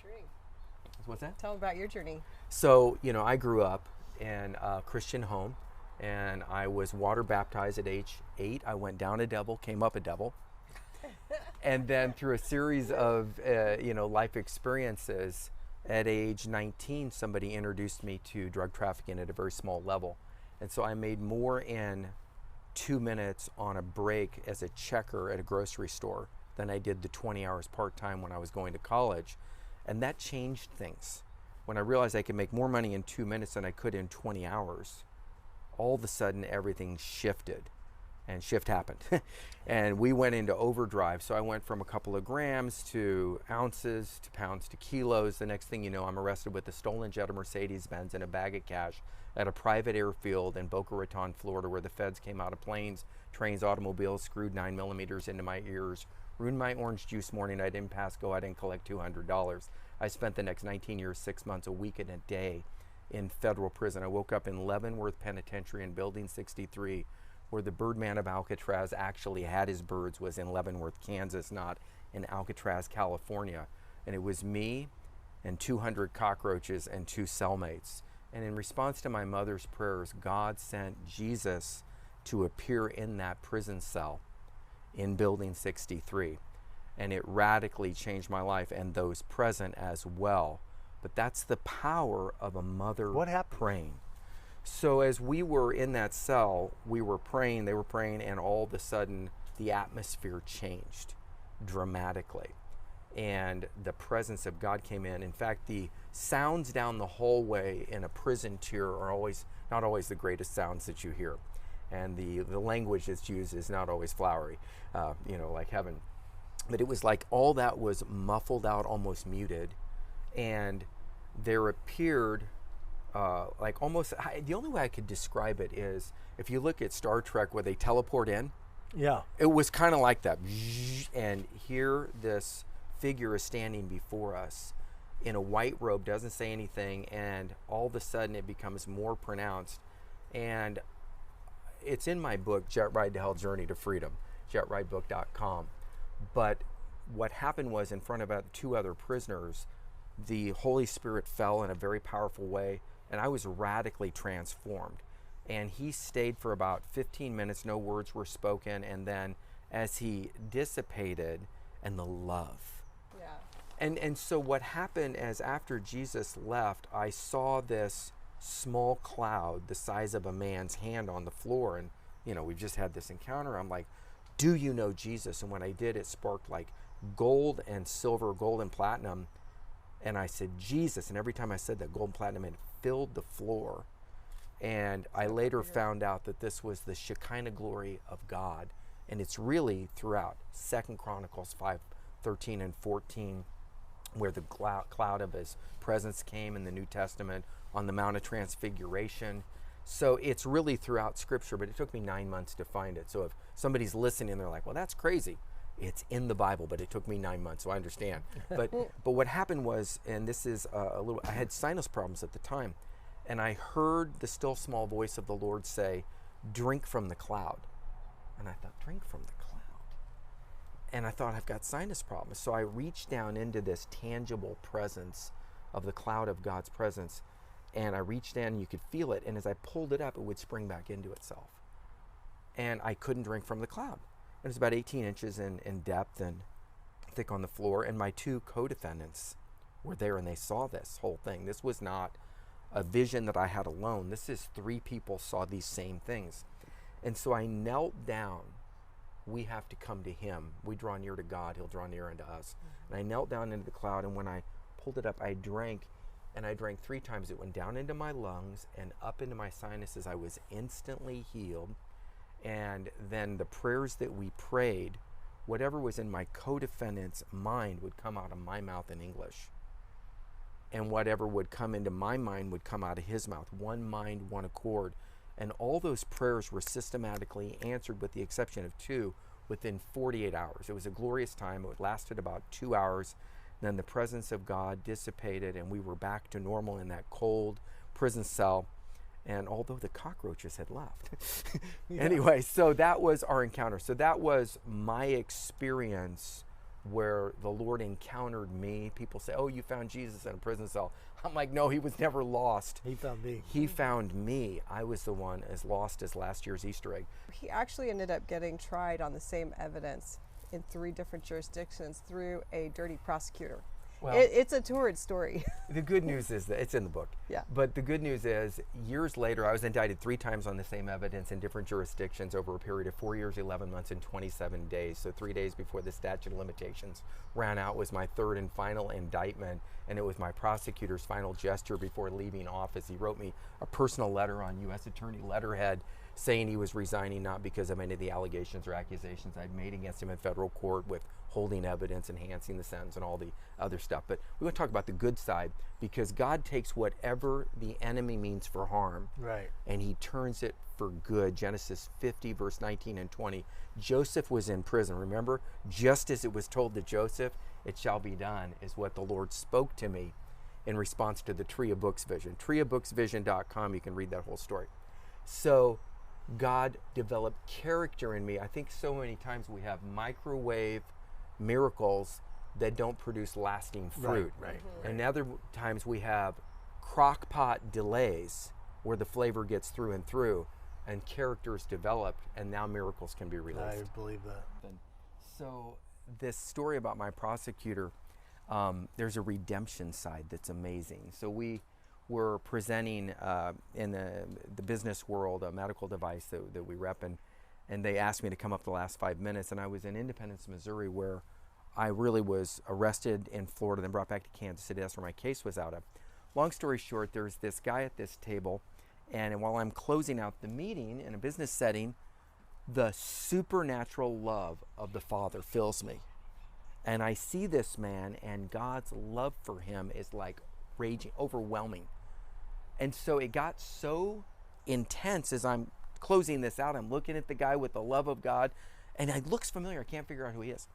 journey. What's that? Tell them about your journey. So, I grew up in a Christian home, and I was water baptized at age 8. I went down a devil, came up a devil. And then through a series of, life experiences, at age 19, somebody introduced me to drug trafficking at a very small level. And so I made more in 2 minutes on a break as a checker at a grocery store than I did the 20 hours part-time when I was going to college. And that changed things. When I realized I could make more money in 2 minutes than I could in 20 hours, all of a sudden everything shifted. And shift happened. And we went into overdrive. So I went from a couple of grams to ounces to pounds to kilos. The next thing you know, I'm arrested with a stolen Jetta Mercedes-Benz and a bag of cash at a private airfield in Boca Raton, Florida, where the feds came out of planes, trains, automobiles, screwed 9mm into my ears, ruined my orange juice morning. I didn't pass go. I didn't collect $200. I spent the next 19 years, 6 months, a week and a day in federal prison. I woke up in Leavenworth Penitentiary in Building 63, where the Birdman of Alcatraz actually had his birds, was in Leavenworth, Kansas, not in Alcatraz, California. And it was me and 200 cockroaches and 2 cellmates. And in response to my mother's prayers, God sent Jesus to appear in that prison cell in Building 63. And it radically changed my life and those present as well. But that's the power of a mother praying. So as we were in that cell, we were praying, they were praying, and all of a sudden the atmosphere changed dramatically. And the presence of God came in. In fact, the sounds down the hallway in a prison tier are not always the greatest sounds that you hear. And the language that's used is not always flowery, like heaven. But it was like all that was muffled out, almost muted. And there appeared the only way I could describe it is if you look at Star Trek where they teleport in. Yeah. It was kind of like that. And here this figure is standing before us in a white robe, doesn't say anything, and all of a sudden it becomes more pronounced. And it's in my book, Jet Ride to Hell, Journey to Freedom, jetridebook.com. But what happened was, in front of 2 other prisoners, the Holy Spirit fell in a very powerful way, and I was radically transformed. And he stayed for about 15 minutes, no words were spoken, and then as he dissipated, and the love. Yeah. And so what happened is, after Jesus left, I saw this small cloud the size of a man's hand on the floor, and we've just had this encounter. I'm like, do you know Jesus? And when I did, it sparked like gold and silver, gold and platinum. And I said, Jesus. And every time I said that, gold and platinum, it filled the floor. And I later found out that this was the Shekinah glory of God. And it's really throughout 2 Chronicles 5:13 and 14, where the cloud of his presence came in the New Testament on the Mount of Transfiguration. So it's really throughout Scripture, but it took me 9 months to find it. So if somebody's listening, they're like, well, that's crazy. It's in the Bible, but it took me 9 months, so I understand. But what happened was, and this is I had sinus problems at the time, and I heard the still small voice of the Lord say, drink from the cloud. And I thought, drink from the cloud? And I thought, I've got sinus problems. So I reached down into this tangible presence of the cloud of God's presence, and I reached down, and you could feel it, and as I pulled it up, it would spring back into itself. And I couldn't drink from the cloud. It was about 18 inches in depth and thick on the floor. And my 2 co-defendants were there, and they saw this whole thing. This was not a vision that I had alone. This is 3 people saw these same things. And so I knelt down. We have to come to him. We draw near to God. He'll draw near unto us. And I knelt down into the cloud, and when I pulled it up, I drank. And I drank 3 times. It went down into my lungs and up into my sinuses. I was instantly healed. And then the prayers that we prayed, whatever was in my co-defendant's mind would come out of my mouth in English. And whatever would come into my mind would come out of his mouth. One mind, one accord. And all those prayers were systematically answered, with the exception of 2, within 48 hours. It was a glorious time. It lasted about 2 hours. Then the presence of God dissipated, and we were back to normal in that cold prison cell. And although the cockroaches had left. Anyway, so that was our encounter. So that was my experience where the Lord encountered me. People say, oh, you found Jesus in a prison cell. I'm like, no, he was never lost. He found me. He found me. I was the one as lost as last year's Easter egg. He actually ended up getting tried on the same evidence in 3 different jurisdictions through a dirty prosecutor. Well, It's a torrid story. the good news is that it's in the book. Yeah. But the good news is, years later, I was indicted 3 times on the same evidence in different jurisdictions over a period of 4 years, 11 months, and 27 days. So 3 days before the statute of limitations ran out was my 3rd and final indictment, and it was my prosecutor's final gesture before leaving office. He wrote me a personal letter on U.S. Attorney letterhead saying he was resigning not because of any of the allegations or accusations I'd made against him in federal court with holding evidence, enhancing the sentence, and all the other stuff. But we want to talk about the good side, because God takes whatever the enemy means for harm, Right. and he turns it for good. Genesis 50, verse 19 and 20. Joseph was in prison. Remember, just as it was told to Joseph, it shall be done, is what the Lord spoke to me in response to the Tree of Books vision. treeofbooksvision.com, you can read that whole story. So God developed character in me. I think so many times we have microwave miracles that don't produce lasting fruit. Right. And other times we have crock pot delays where the flavor gets through and through and characters developed, and now miracles can be I released. believe that. So this story about my prosecutor, there's a redemption side that's amazing. So we were presenting in the business world a medical device that we rep, and they asked me to come up the last 5 minutes, and I was in Independence, Missouri, where I really was arrested in Florida, then brought back to Kansas City. That's where my case was out of. Long story short, there's this guy at this table, and while I'm closing out the meeting in a business setting, the supernatural love of the Father fills me. And I see this man, and God's love for him is like raging, overwhelming. And so it got so intense as I'm closing this out. I'm looking at the guy with the love of God, and it looks familiar. I can't figure out who he is.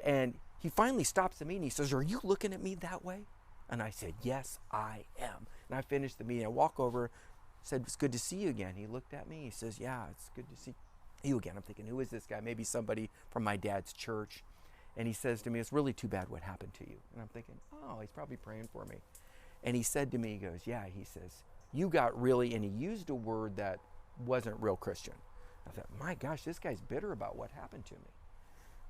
And he finally stops the meeting. He says, "Are you looking at me that way?" And I said, "Yes, I am." And I finished the meeting. I walk over, said, "It's good to see you again." He looked at me. He says, "Yeah, it's good to see you again." I'm thinking, who is this guy? Maybe somebody from my dad's church. And he says to me, "It's really too bad what happened to you." And I'm thinking, oh, he's probably praying for me. And he said to me, he goes, "Yeah," he says, "you got really," and he used a word that wasn't real Christian. I thought, my gosh, this guy's bitter about what happened to me.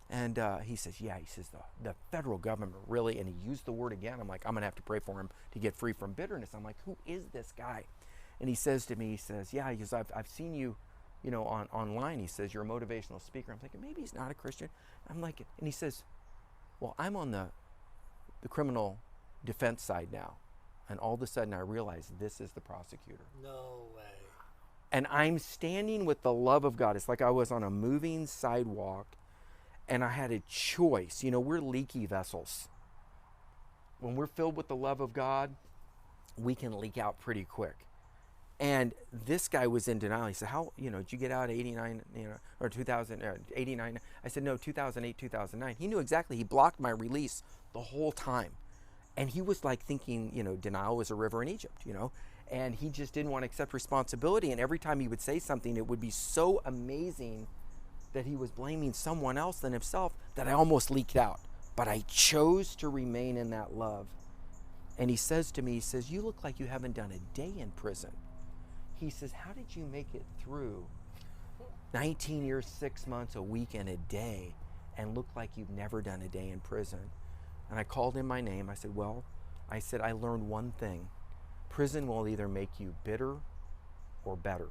And he says, "Yeah," he says, the federal government really," and he used the word again. I'm like, I'm going to have to pray for him to get free from bitterness. I'm like, who is this guy? And he says to me, he says, "Yeah," he goes, I've seen you, online. He says, "You're a motivational speaker." I'm thinking, maybe he's not a Christian. I'm like, and he says, "Well, I'm on the criminal defense side now." And all of a sudden I realize this is the prosecutor. No way. And I'm standing with the love of God. It's like I was on a moving sidewalk, and I had a choice. We're leaky vessels. When we're filled with the love of God, we can leak out pretty quick. And this guy was in denial. He said, "How, did you get out 89, or 2000, 89? I said, "No, 2008, 2009. He knew exactly. He blocked my release the whole time. And he was like thinking, denial was a river in Egypt, and he just didn't want to accept responsibility. And every time he would say something, it would be so amazing that he was blaming someone else than himself that I almost leaked out. But I chose to remain in that love. And he says to me, he says, "You look like you haven't done a day in prison." He says, "How did you make it through 19 years, 6 months, a week, and a day and look like you've never done a day in prison?" And I called him my name. I said, I learned one thing. Prison will either make you bitter or better.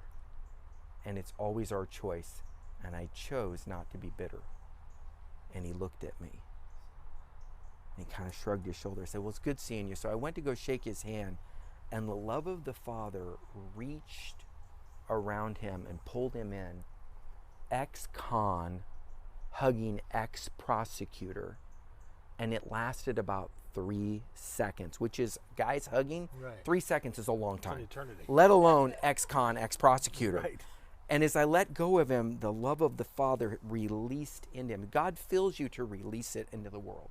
And it's always our choice. And I chose not to be bitter. And he looked at me. And he kind of shrugged his shoulder. I said, "Well, it's good seeing you." So I went to go shake his hand. And the love of the Father reached around him and pulled him in. Ex-con hugging ex-prosecutor. And it lasted about 3 seconds, which is, guys hugging, Right. 3 seconds is a long It's an time. eternity. Let alone ex-con, ex-prosecutor. Right. And as I let go of him, the love of the Father released into him. God fills you to release it into the world.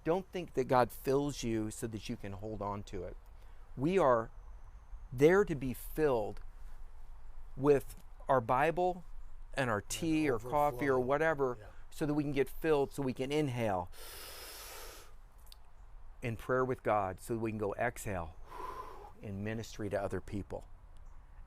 Don't think that God fills you so that you can hold on to it. We are there to be filled with our Bible and our tea or coffee or overflow. whatever, Yeah. so that we can get filled, so we can inhale in prayer with God, so that we can go exhale in ministry to other people.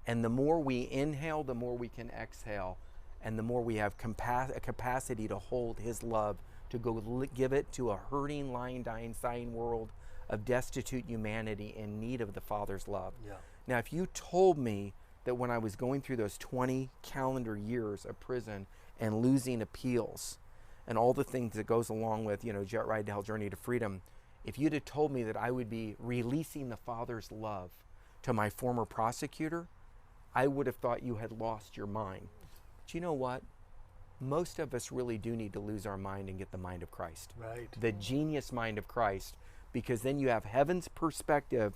And the more we inhale, the more we can exhale, and the more we have a capacity to hold His love, to go give it to a hurting, lying, dying, sighing world of destitute humanity in need of the Father's love. Yeah. Now, if you told me that when I was going through those 20 calendar years of prison and losing appeals and all the things that goes along with, Jet Ride to Hell, Journey to Freedom, if you'd have told me that I would be releasing the Father's love to my former prosecutor, I would have thought you had lost your mind. But you know what? Most of us really do need to lose our mind and get the mind of Christ. Right. The genius mind of Christ, because then you have heaven's perspective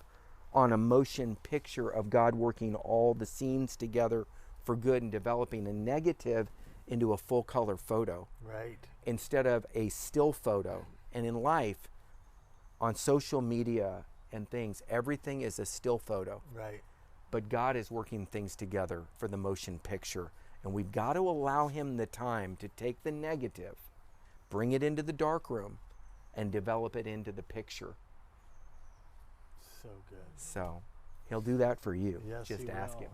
on a motion picture of God working all the scenes together for good and developing a negative into a full color photo Right. instead of a still photo. And in life, on social media and things, everything is a still photo. Right. But God is working things together for the motion picture. And we've got to allow Him the time to take the negative, bring it into the dark room, and develop it into the picture. So good. So He'll do that for you. Yes, Just He ask will. Him.